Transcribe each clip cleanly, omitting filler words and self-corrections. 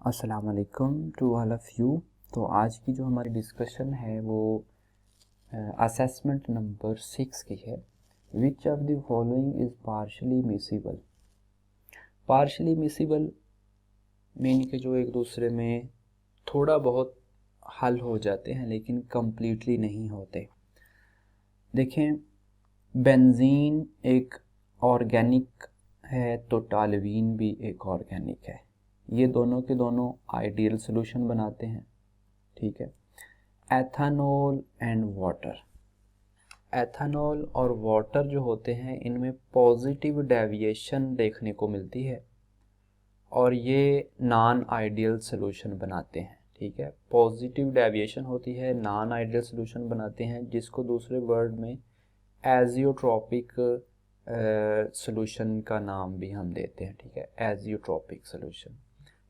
अस्सलाम वालेकुम to all of you. तो आज की जो हमारी डिस्कशन है वो असेसमेंट नंबर 6 की है। Which of the following is partially miscible. Partially miscible mean के जो एक दूसरे में थोड़ा बहुत हल हो जाते हैं लेकिन कम्प्लीटली नहीं होते। देखें, बेंजीन एक ऑर्गेनिक है तो टॉल्यूइन भी एक ऑर्गेनिक है। ये दोनों के दोनों आइडियल सॉल्यूशन बनाते हैं, ठीक है। एथेनॉल एंड वाटर, एथेनॉल और वाटर जो होते हैं इनमें पॉजिटिव डेविएशन देखने को मिलती है और ये नॉन आइडियल सॉल्यूशन बनाते हैं, ठीक है। पॉजिटिव डेविएशन होती है, नॉन आइडियल सॉल्यूशन बनाते हैं, जिसको दूसरे वर्ड में एजियोट्रॉपिक सॉल्यूशन का नाम भी हम देते हैं, ठीक है, एजियोट्रॉपिक सॉल्यूशन।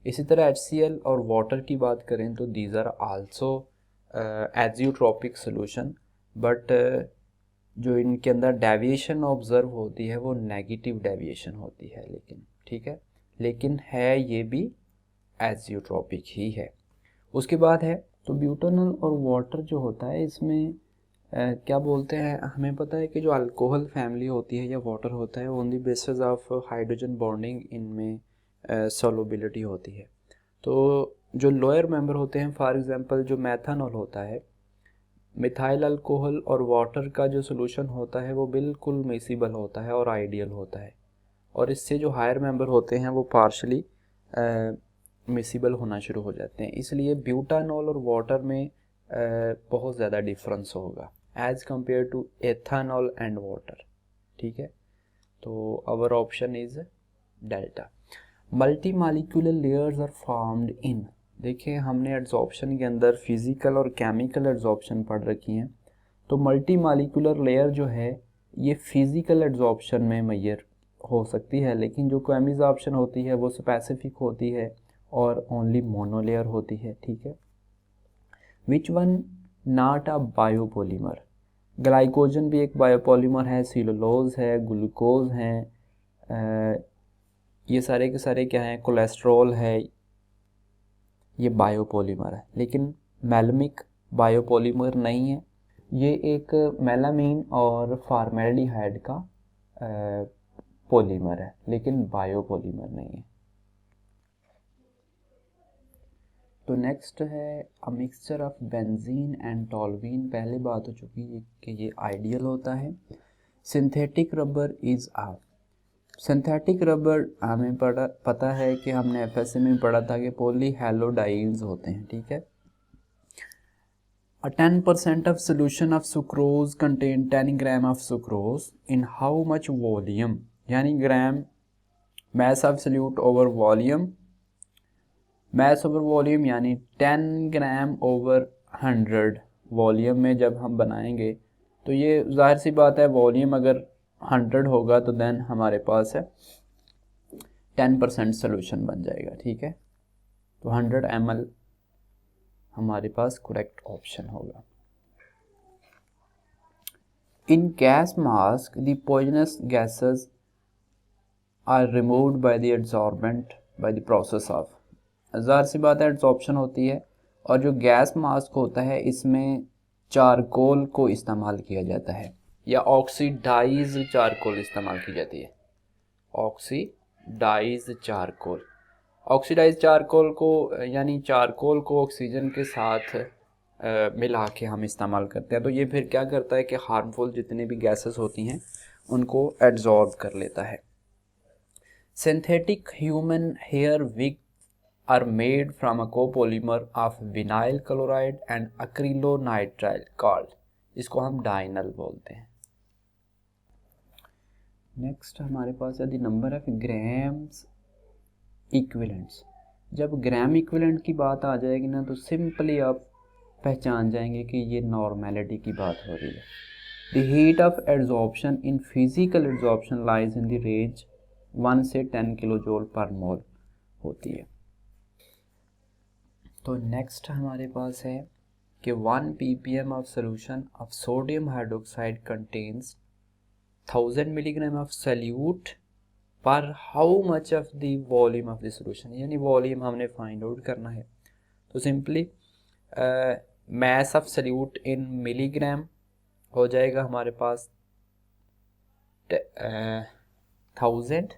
इसी तरह HCl और वाटर की बात करें तो these are also azeotropic solution, but जो इनके अंदर डेविएशन ऑब्जर्व होती है वो नेगेटिव डेविएशन होती है, लेकिन ठीक है, लेकिन है ये भी एजियोट्रॉपिक ही है। उसके बाद है तो ब्यूटानॉल और वाटर जो होता है इसमें क्या बोलते हैं, हमें पता है कि जो अल्कोहल फैमिली होती है या वाटर होता है on the basis of hydrogen bonding इनमें सॉल्युबिलिटी होती है। तो जो लोअर मेंबर होते हैं, फॉर एग्जांपल जो मेथनॉल होता है, मिथाइल अल्कोहल और वाटर का जो सोल्यूशन होता है वो बिल्कुल मिसिबल होता है और आइडियल होता है, और इससे जो हायर मेंबर होते हैं वो पार्शली मिसिबल होना शुरू हो जाते हैं। इसलिए ब्यूटानॉल और वाटर में बहुत ज़्यादा डिफरेंस होगा as compared to ethanol and water, ठीक है। तो our option is delta. Multi molecular layers are formed in, देखिए हमने एड्सॉर्प्शन के अंदर फिजिकल और केमिकल एड्सॉर्प्शन पढ़ रखी हैं, तो मल्टी मालिक्यूलर लेयर जो है ये फिजिकल एड्सॉर्प्शन में मैयर हो सकती है, लेकिन जो केमिसॉर्प्शन होती है वो स्पेसिफिक होती है और ओनली मोनोलेयर होती है, ठीक है। Which one not a biopolymer, glycogen भी एक बायोपॉलीमर है, सेलुलोज है, ग्लूकोज है, ये सारे के सारे क्या हैं, कोलेस्ट्रॉल है, ये बायोपॉलीमर है, लेकिन मेलमिक बायोपॉलीमर नहीं है। ये एक मेलामीन और फॉर्मेल्डिहाइड का पॉलीमर है, लेकिन बायोपॉलीमर नहीं है। तो नेक्स्ट है a mixture of benzene and toluene. पहले बात हो चुकी है कि ये आइडियल होता है। Synthetic rubber is ah, synthetic rubber हमें पता है कि हमने FSA में पढ़ा था कि पॉलीहैलोडाइन्स होते हैं, ठीक है। A 10% of solution of sucrose contain 10 gram of sucrose in how much volume, यानी ग्राम mass of solute over volume, mass over volume यानी 10 ग्राम over 100 वॉल्यूम में जब हम बनाएंगे तो ये जाहिर सी बात है, वॉल्यूम अगर 100 होगा तो देन हमारे पास है 10% सोल्यूशन बन जाएगा, ठीक है। तो 100 ml हमारे पास करेक्ट ऑप्शन होगा। In gas mask the poisonous gases are removed by the adsorbent by the process of, ज़ाहिर सी बात है एड्सॉर्प्शन होती है, और जो गैस मास्क होता है इसमें चारकोल को इस्तेमाल किया जाता है या ऑक्सीडाइज चारकोल इस्तेमाल की जाती है। ऑक्सीडाइज चारकोल, ऑक्सीडाइज चारकोल को यानी चारकोल को ऑक्सीजन के साथ मिला के हम इस्तेमाल करते हैं, तो ये फिर क्या करता है कि हार्मफुल जितने भी गैसेस होती हैं उनको एब्जॉर्ब कर लेता है। Synthetic human hair wig are made from a copolymer of vinyl chloride and acrylonitrile called, इसको हम डाइनल बोलते हैं। नेक्स्ट हमारे पास है the number of grams equivalents. जब ग्राम इक्विवेलेंट की बात आ जाएगी ना तो सिंपली आप पहचान जाएंगे कि ये नॉर्मेलिटी की बात हो रही है। The heat of adsorption in physical adsorption lies in the range 1 से 10 किलो जूल पर मोल होती है। तो नेक्स्ट हमारे पास है कि 1 ppm of solution of sodium hydroxide contains 1000 milligram of solute पर how much of the volume of the solution, यानी वॉल्यूम हमने फाइंड आउट करना है। तो simply mass of solute in milligram हो जाएगा हमारे पास 1000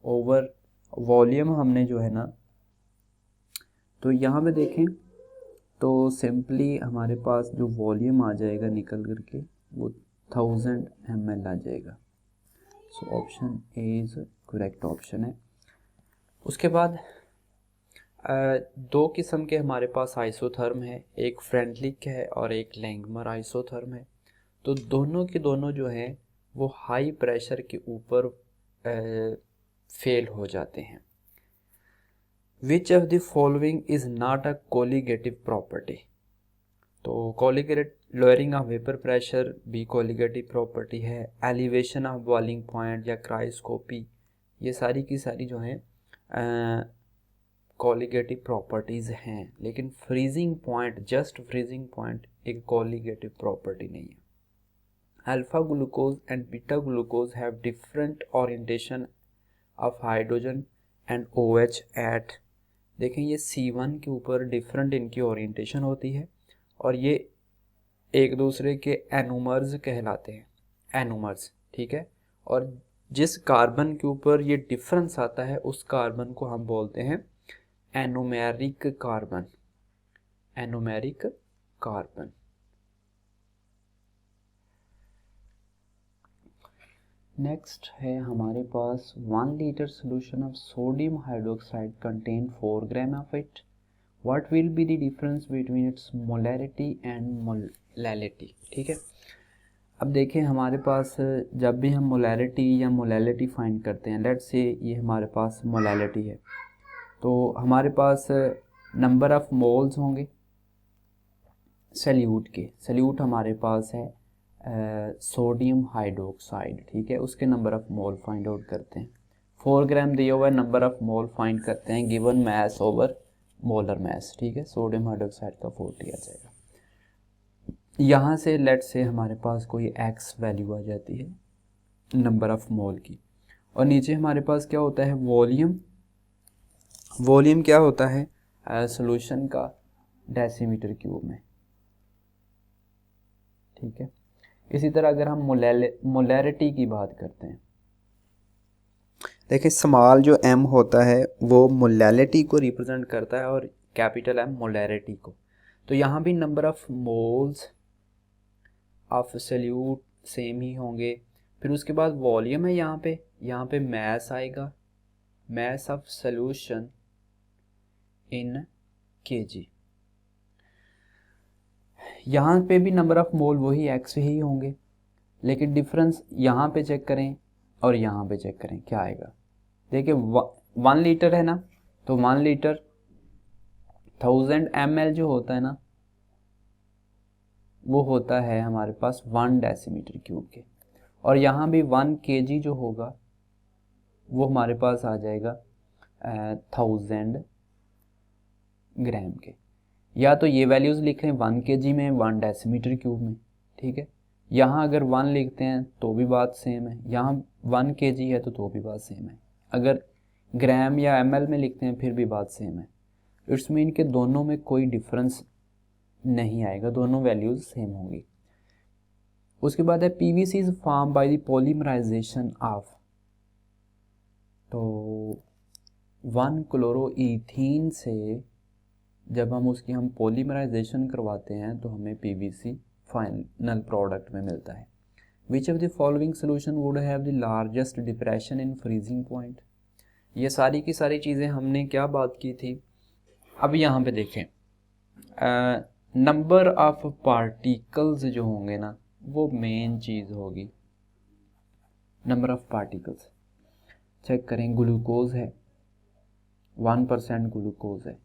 ओवर वॉल्यूम हमने जो है ना, तो यहाँ पे देखें तो सिंपली हमारे पास जो वॉल्यूम आ जाएगा निकल करके वो 1000 ml आ जाएगा। So option A is correct option है। उसके बाद दो किस्म के हमारे पास आइसोथर्म है, एक फ्रेंडलिक है और एक लैंगमर आइसोथर्म है। तो दोनों के दोनों जो हैं वो हाई प्रेशर के ऊपर फेल हो जाते हैं। Which of the following is not a colligative property. तो कोलिगेट लोअरिंग ऑफ वेपर प्रेशर भी कोलिगेटिव प्रॉपर्टी है, एलिवेशन ऑफ बॉइलिंग पॉइंट या क्रायोस्कोपी, ये सारी की सारी जो हैं कोलिगेटिव प्रॉपर्टीज़ हैं। लेकिन freezing point, just freezing point एक कोलिगेटिव प्रॉपर्टी नहीं है। Alpha glucose and beta glucose have different orientation of hydrogen and OH at, देखें ये C1 के ऊपर डिफरेंट इनकी ओरिएंटेशन होती है और ये एक दूसरे के एनोमर्स कहलाते हैं, एनोमर्स, ठीक है। और जिस कार्बन के ऊपर ये डिफरेंस आता है उस कार्बन को हम बोलते हैं anomeric carbon, anomeric carbon. Next है हमारे पास 1 litre solution of sodium hydroxide contain 4 gram of it, what will be the difference between its molarity and molality, ठीक है। अब देखें हमारे पास जब भी हम मोलैरिटी या मोलैलिटी फाइंड करते हैं, लेट्स से ये हमारे पास मोलैलिटी है, तो हमारे पास नंबर ऑफ मोल्स होंगे सल्यूट के, सल्यूट हमारे पास है सोडियम हाइड्रोक्साइड, ठीक है, उसके number of mole find out करते हैं। 4 ग्राम दिया हुआ है, नंबर ऑफ मोल फाइंड करते हैं given mass over molar mass, ठीक है, सोडियम हाइड्रोक्साइड का 40 आ जाएगा। यहाँ से लेट से हमारे पास कोई x वैल्यू आ जाती है नंबर ऑफ मोल की, और नीचे हमारे पास क्या होता है वॉल्यूम, वॉल्यूम क्या होता है सॉल्यूशन का डेसीमीटर क्यूब में, ठीक है। इसी तरह अगर हम मोलैरिटी की बात करते हैं, देखिए स्मॉल जो m होता है वो मोलैलिटी को रिप्रेजेंट करता है और कैपिटल M मोलैरिटी को। तो यहाँ भी number of moles of solute same ही होंगे। फिर उसके बाद वॉल्यूम है यहाँ पे मैस आएगा, mass of solution in kg। यहाँ पे भी नंबर ऑफ मोल वही x ही होंगे, लेकिन डिफरेंस यहाँ पे चेक करें और यहाँ पे चेक करें क्या आएगा। देखिए 1 लीटर है ना, तो 1 लीटर 1000 ml जो होता है ना वो होता है हमारे पास 1 डेसीमीटर क्यूब के, और यहाँ भी 1 kg जो होगा वो हमारे पास आ जाएगा 1000 ग्राम के। या तो ये वैल्यूज़ लिख लें 1 kg में 1 डेसीमीटर क्यूब में, ठीक है। यहाँ अगर 1 लिखते हैं तो भी बात सेम है, यहाँ 1 kg है तो भी बात सेम है, अगर ग्राम या ml में लिखते हैं फिर भी बात सेम है। इट्स मीन कि दोनों में कोई डिफरेंस नहीं आएगा, दोनों वैल्यूज़ सेम होंगी। उसके बाद है PVC is formed by the polymerisation of, तो 1 क्लोरोईथीन से जब हम उसकी पॉलीमराइजेशन करवाते हैं तो हमें PVC फाइनल प्रोडक्ट में मिलता है। Which of the following solution would have the largest depression in freezing point. ये सारी की सारी चीज़ें हमने क्या बात की थी। अब यहाँ पे देखें नंबर ऑफ पार्टिकल्स जो होंगे ना वो मेन चीज़ होगी, नंबर ऑफ पार्टिकल्स। चेक करें ग्लूकोज है 1% ग्लूकोज है,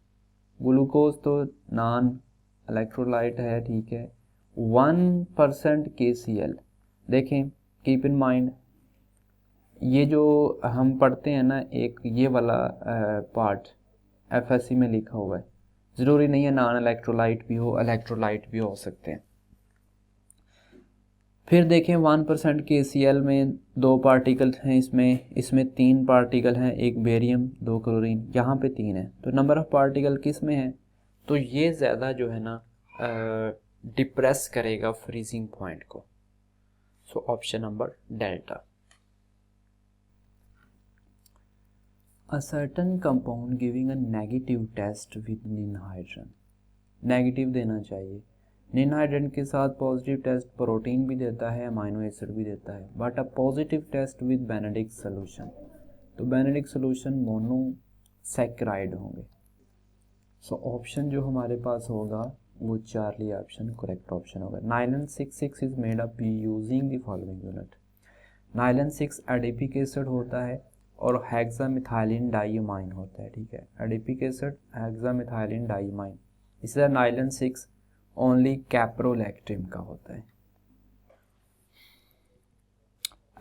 ग्लूकोज तो नॉन इलेक्ट्रोलाइट है, ठीक है। 1% KCl, देखें कीप इन माइंड ये जो हम पढ़ते हैं ना एक ये वाला पार्ट FSC में लिखा हुआ है, ज़रूरी नहीं है नॉन इलेक्ट्रोलाइट भी हो, इलेक्ट्रोलाइट भी हो सकते हैं। फिर देखें 1% KCl में 2 पार्टिकल हैं, इसमें 3 पार्टिकल हैं, 1 बेरियम 2 क्लोरीन, यहाँ पे 3 है, तो नंबर ऑफ़ पार्टिकल किस में है, तो ये ज़्यादा जो है ना डिप्रेस करेगा फ्रीजिंग पॉइंट को। So option number delta. A certain compound giving a negative test with ninhydrin, negative देना चाहिए। ninhydrin के साथ पॉजिटिव टेस्ट प्रोटीन भी देता है, अमाइनो एसिड भी देता है, but a positive test with Benedict solution, तो बेनेडिक्ट सोल्यूशन मोनोसैकेराइड होंगे। सो ऑप्शन जो हमारे पास होगा वो चार्ली ऑप्शन करेक्ट ऑप्शन होगा। Nylon 66 is made up using the following unit. Nylon 6 adipic acid होता है और हेक्सामिथाइलिन डाइमाइन होता है, ठीक है, एडिपिक एसिड हेक्सामिथाइलिन डाइमाइन। इसी तरह नाइलन 6 ओनली कैप्रोलैक्टिन का होता है।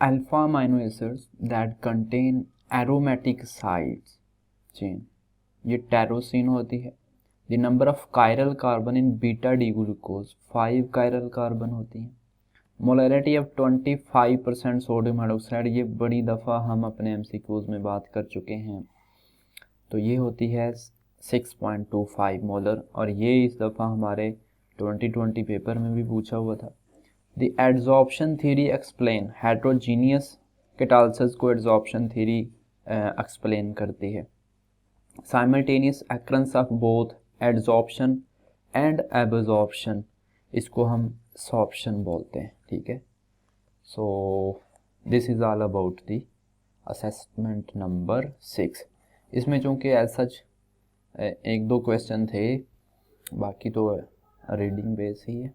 Alpha amino acids that contain aromatic sides chain, ये टेरोसिन होती है। The number of chiral carbon in beta D glucose 5 chiral carbon होती हैं। मोलरिटी ऑफ 25% सोडियम हाइड्रोक्साइड, ये बड़ी दफ़ा हम अपने MCQs में बात कर चुके हैं, तो ये होती है 6.25 मोलर, और ये इस दफ़ा हमारे 2020 पेपर में भी पूछा हुआ था। The adsorption theory explain heterogeneous catalysis को एड्जॉर्प्शन थ्योरी एक्सप्लेन करती है। Simultaneous अक्रंस of both adsorption and absorption, इसको हम सॉर्प्शन बोलते हैं, ठीक है। So this is all about the assessment number 6। इसमें चूँकि एज सच 1-2 क्वेश्चन थे, बाकी तो रीडिंग बेस ही है।